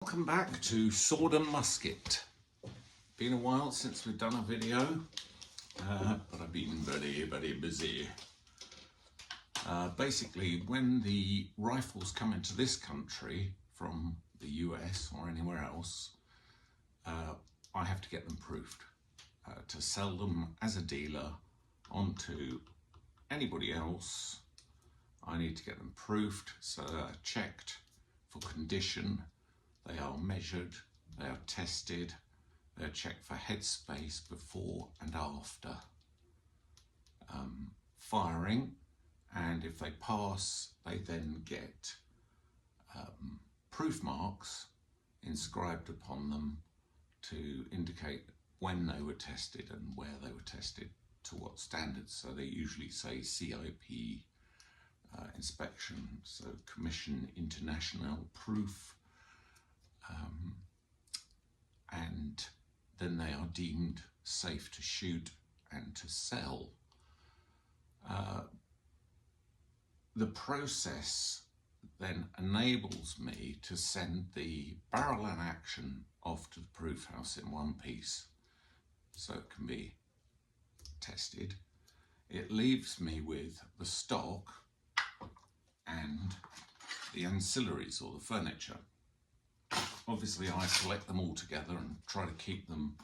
Welcome back to Sword and Musket. Been a while since we've done a video, but I've been very busy. Basically, when the rifles come into this country from the US or anywhere else, I have to get them proofed to sell them as a dealer onto anybody else. I need to get them proofed, so they're checked for condition. They are measured, they are tested, they're checked for headspace before and after firing, and if they pass, they then get proof marks inscribed upon them to indicate when they were tested and where they were tested, to what standards. So they usually say CIP inspection, so Commission International Proof. And then they are deemed safe to shoot and to sell. The process then enables me to send the barrel and action off to the proof house in one piece so it can be tested. It leaves me with the stock and the ancillaries, or the furniture. Obviously I collect them all together and try to keep them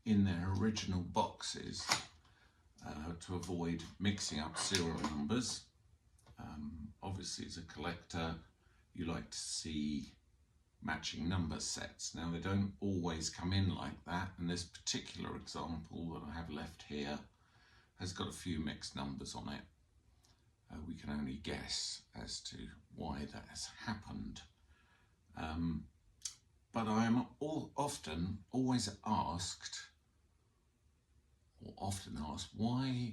in their original boxes to avoid mixing up serial numbers. Obviously as a collector you like to see matching number sets. Now they don't always come in like that, and this particular example that I have left here has got a few mixed numbers on it. We can only guess as to why that has happened. But I am always asked, why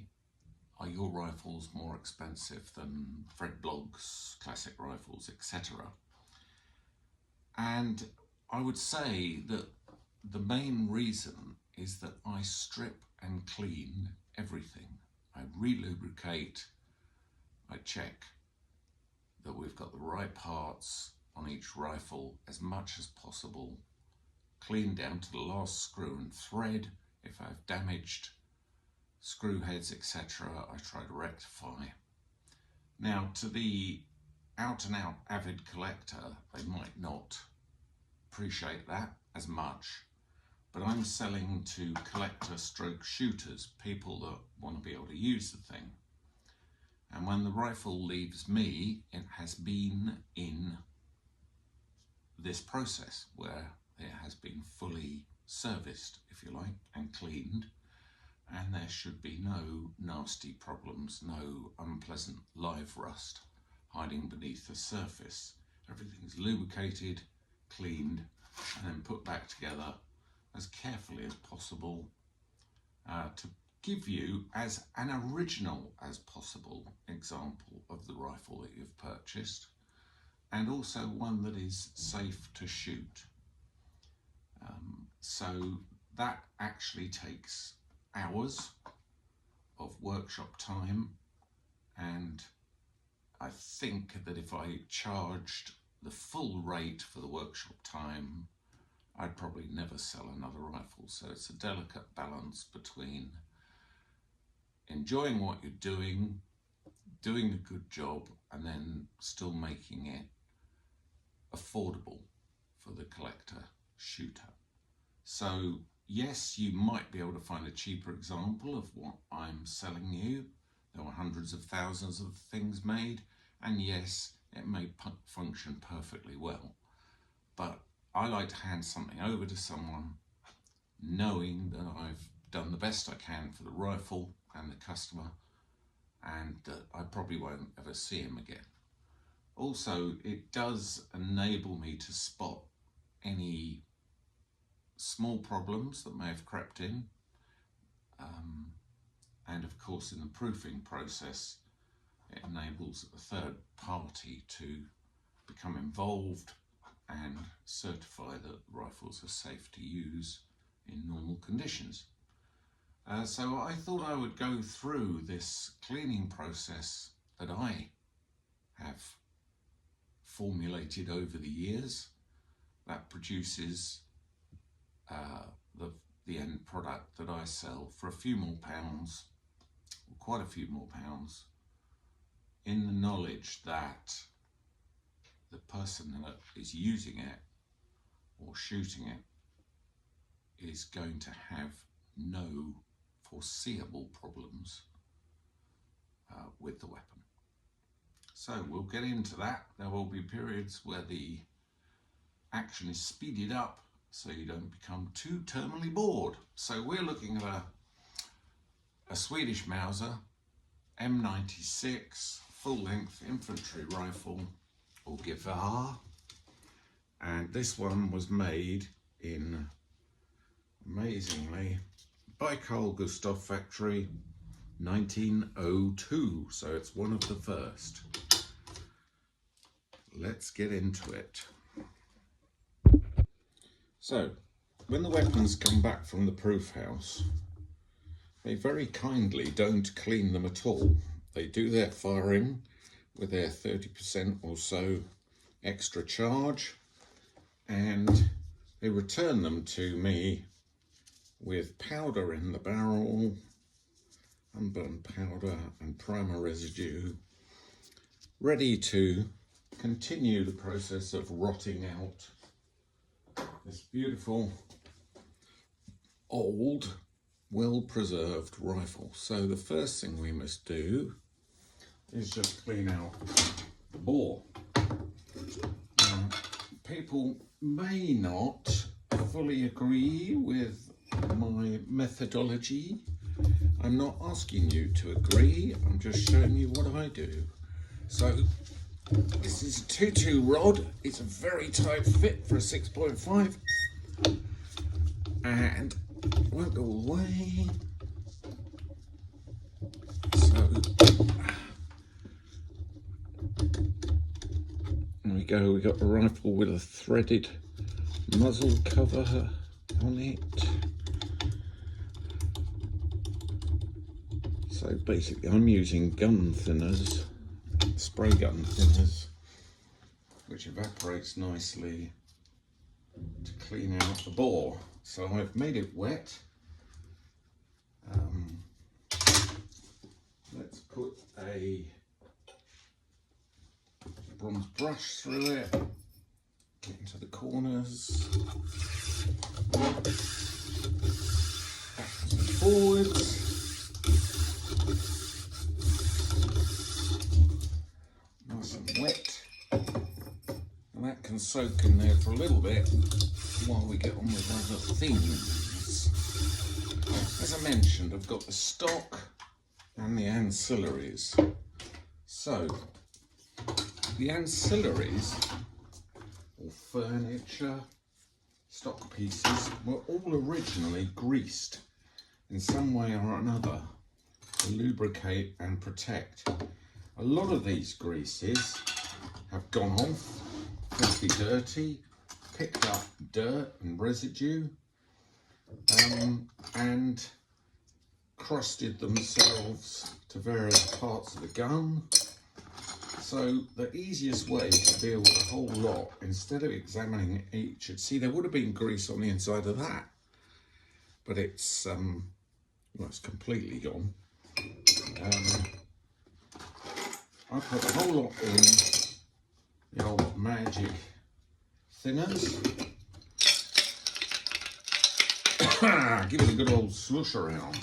are your rifles more expensive than Fred Blogg's classic rifles, etc. And I would say that the main reason is that I strip and clean everything. I relubricate, I check that we've got the right parts on each rifle as much as possible, clean down to the last screw and thread. If I've damaged screw heads, etc., I try to rectify. Now, to the out and out avid collector, they might not appreciate that as much, but I'm selling to collector stroke shooters, people that want to be able to use the thing. And when the rifle leaves me, it has been in this process where it has been fully serviced, if you like, and cleaned, and there should be no nasty problems, no unpleasant live rust hiding beneath the surface. Everything's lubricated, cleaned, and then put back together as carefully as possible to give you as an original as possible example of the rifle that you've purchased, and also one that is safe to shoot. So that actually takes hours of workshop time, and I think that if I charged the full rate for the workshop time, I'd probably never sell another rifle. So it's a delicate balance between enjoying what you're doing a good job, and then still making it affordable for the collector shooter. So yes, you might be able to find a cheaper example of what I'm selling you. There were hundreds of thousands of things made, and yes, it may function perfectly well. But I like to hand something over to someone knowing that I've done the best I can for the rifle and the customer, and that I probably won't ever see him again. Also, it does enable me to spot any small problems that may have crept in, and of course in the proofing process it enables a third party to become involved and certify that rifles are safe to use in normal conditions. So I thought I would go through this cleaning process that I have formulated over the years that produces the end product that I sell for a few more pounds, quite a few more pounds, in the knowledge that the person that is using it or shooting it is going to have no foreseeable problems with the weapon. So we'll get into that. There will be periods where the action is speeded up so you don't become too terminally bored. So we're looking at a Swedish Mauser M96 full-length infantry rifle, or Gustafs, and this one was made in, amazingly, by Gustafs factory, 1902, so it's one of the first. Let's get into it. So, when the weapons come back from the proof house, they very kindly don't clean them at all. They do their firing with their 30% or so extra charge, and they return them to me with powder in the barrel, unburned powder and primer residue, ready to continue the process of rotting out this beautiful, old, well-preserved rifle. So the first thing we must do is just clean out the bore. Now, people may not fully agree with my methodology. I'm not asking you to agree, I'm just showing you what I do. So this is a 2.2 rod. It's a very tight fit for a 6.5 and won't go away. So there we go. We got a rifle with a threaded muzzle cover on it. So basically I'm using gun thinners, spray gun thinners, which evaporates nicely to clean out the bore. So I've made it wet. Let's put a bronze brush through it, get into the corners, backwards and forwards. Nice and wet, and that can soak in there for a little bit while we get on with other things. As I mentioned, I've got the stock and the ancillaries. So the ancillaries, or furniture, stock pieces, were all originally greased in some way or another to lubricate and protect. A lot of these greases have gone off, filthy dirty, picked up dirt and residue, and crusted themselves to various parts of the gun. So the easiest way to deal with the whole lot, instead of examining each, see, there would have been grease on the inside of that, but it's well, it's completely gone. I put the whole lot in the old magic thinners. Give it a good old slush around.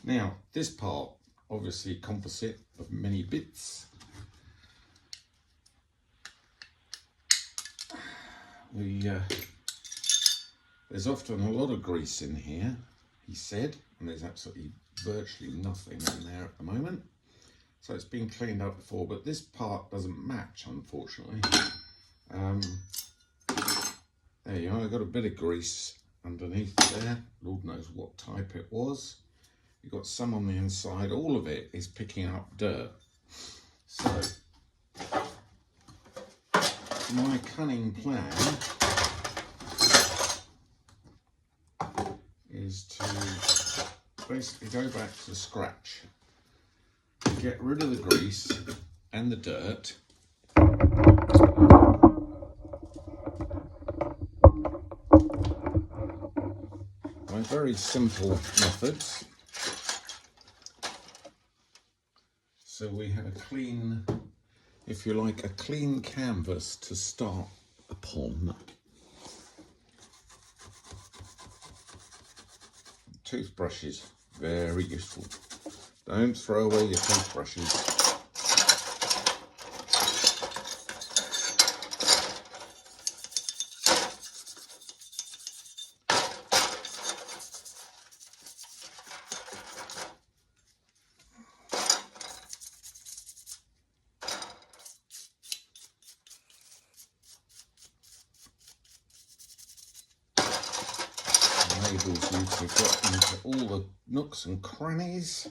Now, this part, obviously composite of many bits. There's often a lot of grease in here, he said, and there's absolutely virtually nothing in there at the moment. So it's been cleaned up before, but this part doesn't match, unfortunately. There you are, I've got a bit of grease underneath there. Lord knows what type it was. You've got some on the inside. All of it is picking up dirt. So my cunning plan is to basically go back to scratch, get rid of the grease and the dirt, by very simple methods. So we have a clean, if you like, a clean canvas to start upon. Toothbrushes, very useful. Don't throw away your toothbrushes. Enables you to get into all the nooks and crannies.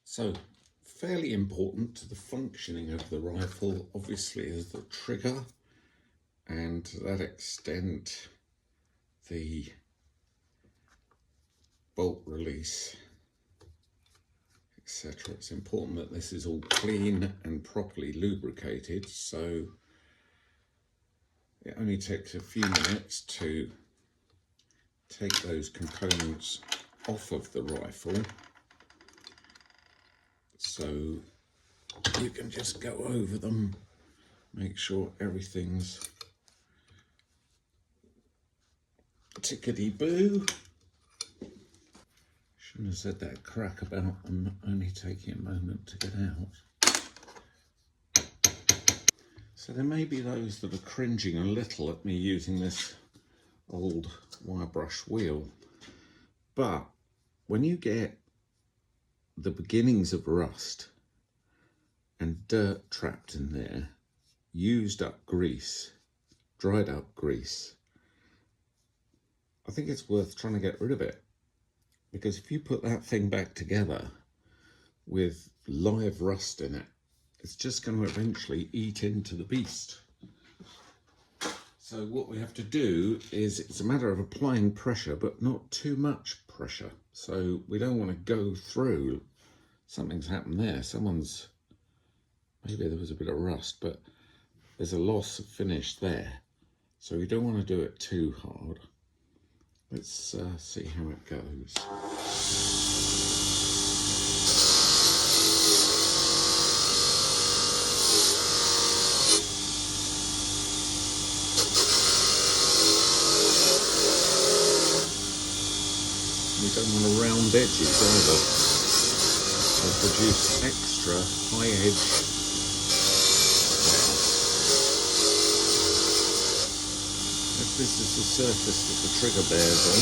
So, fairly important to the functioning of the rifle, obviously, is the trigger, and to that extent, the bolt release, etc. It's important that this is all clean and properly lubricated, so it only takes a few minutes to take those components off of the rifle. So you can just go over them, make sure everything's tickety-boo. Shouldn't have said that crack about them only taking a moment to get out. So there may be those that are cringing a little at me using this old wire brush wheel, but when you get the beginnings of rust and dirt trapped in there, used up grease, dried up grease, I think it's worth trying to get rid of it, because if you put that thing back together with live rust in it, it's just going to eventually eat into the beast. So what we have to do is, it's a matter of applying pressure, but not too much pressure. So we don't want to go through. Something's happened there. Maybe there was a bit of rust, but there's a loss of finish there. So we don't want to do it too hard. Let's see how it goes. We don't want to round edges either. They'll produce extra high edge. If this is the surface that the trigger bears on,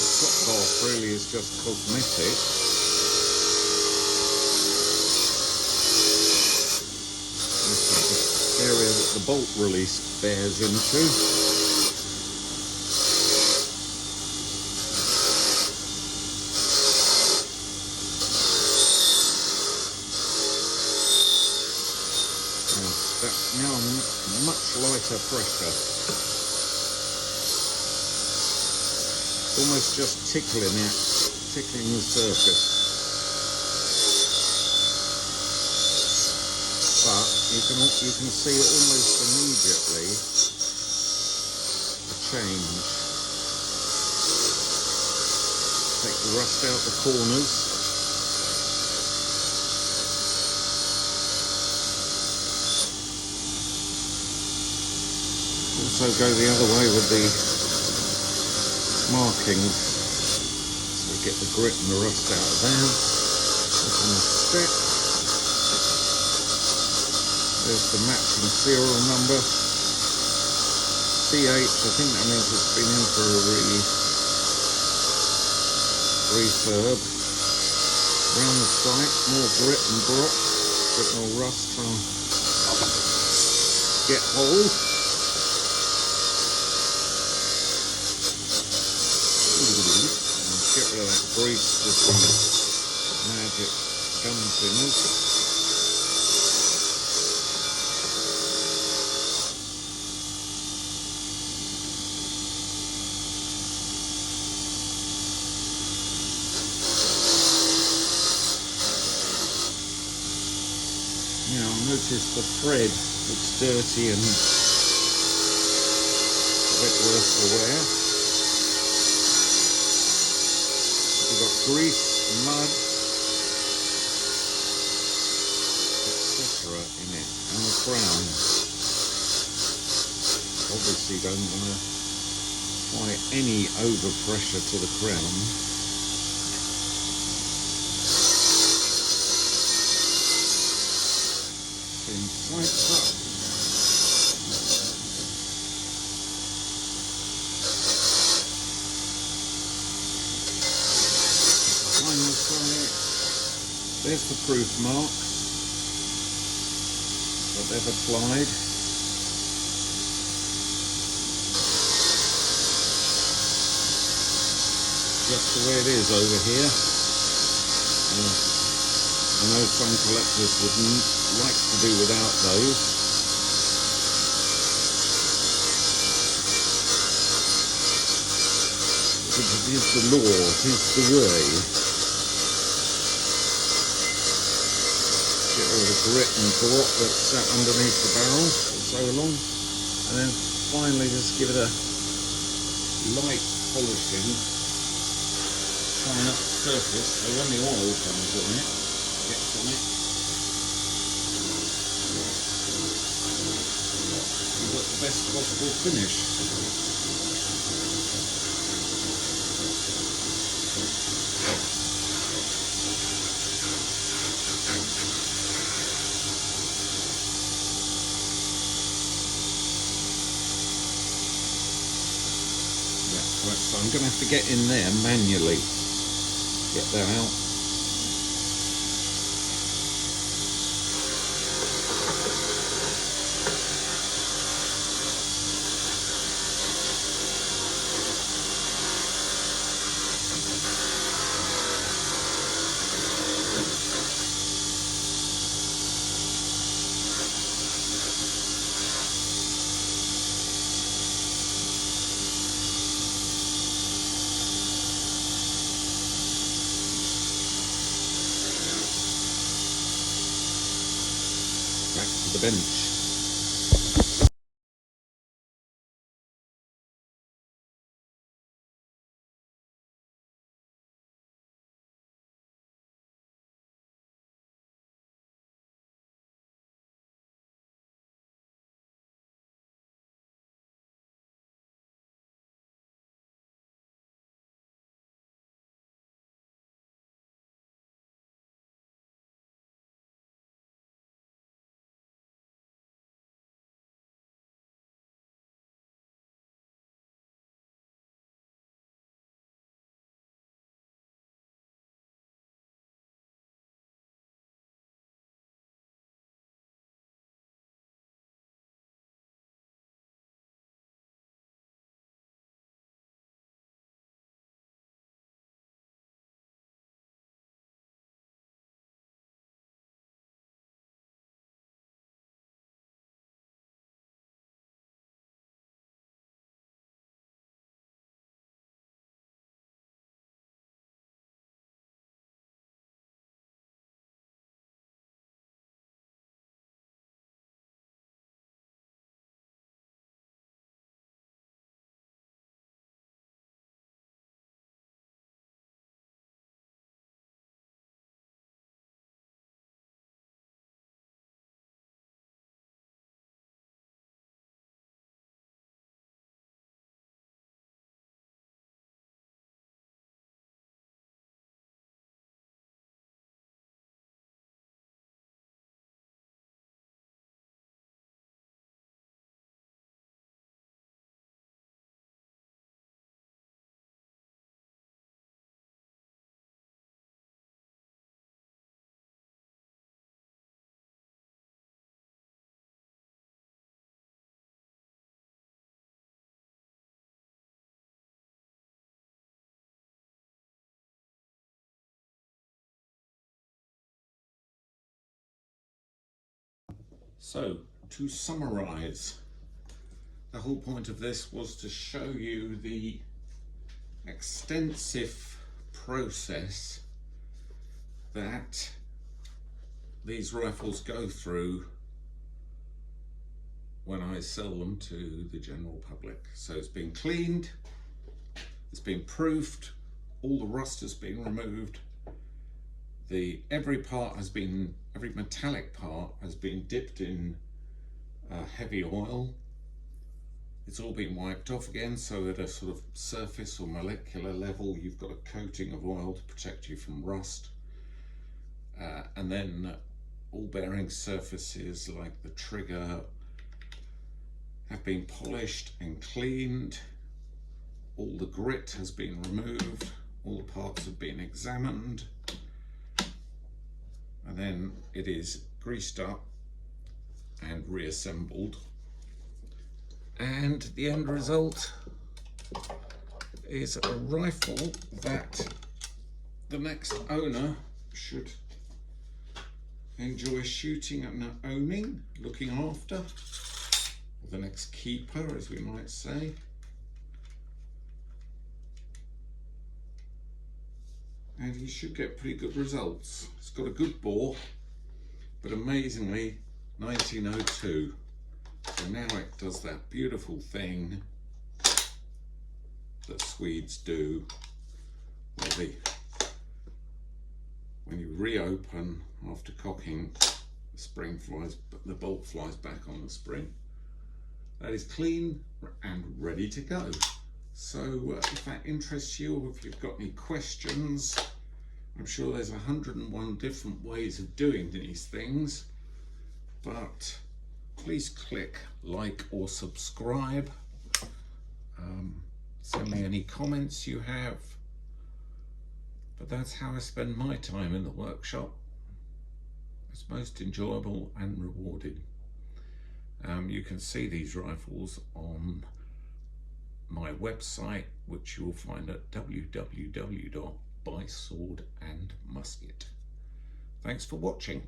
the top half really is just cosmetic. This is the area that the bolt release bears into. That's now much lighter pressure. Almost just tickling the surface. But you can see almost immediately the change. Take the rust out the corners. Also go the other way with the markings, so we get the grit and the rust out of there. Look on the step. There's the matching serial number. CH, I think that means it's been in for a refurb. Around the site, more grit and brot, a bit more rust trying to get hold. Get rid of that grease with the magic gum thinners. Now notice the thread looks dirty and a bit worse for wear. We've got grease, mud, etc. in it, and the crown. Obviously don't want to apply any overpressure to the crown. Then tighten up. There's the proof marks that they've applied. Just the way it is over here. I know some collectors would like to do without those. But it is the law, it is the way. Get rid of the grit and brot that's sat underneath the barrel for so long, and then finally just give it a light polishing, shine up the surface so when the oil comes on it, gets on it, you've got the best possible finish. So I'm going to have to get in there manually, get that out. back to the bench. So, to summarise, the whole point of this was to show you the extensive process that these rifles go through when I sell them to the general public. So it's been cleaned, it's been proofed, all the rust has been removed, every metallic part has been dipped in heavy oil. It's all been wiped off again, so at a sort of surface or molecular level you've got a coating of oil to protect you from rust. And then all bearing surfaces like the trigger have been polished and cleaned. All the grit has been removed, all the parts have been examined, and then it is greased up and reassembled, and the end result is a rifle that the next owner should enjoy shooting and owning, looking after, or the next keeper, as we might say. And he should get pretty good results. It's got a good bore, but amazingly 1902. So now it does that beautiful thing that Swedes do, where when you reopen after cocking, the bolt flies back on the spring. That is clean and ready to go. So if that interests you, or if you've got any questions, I'm sure there's 101 different ways of doing these things, but please click like or subscribe. Send me any comments you have. But that's how I spend my time in the workshop. It's most enjoyable and rewarding. You can see these rifles on my website, which you'll find at www.buyswordandmusket. Thanks for watching.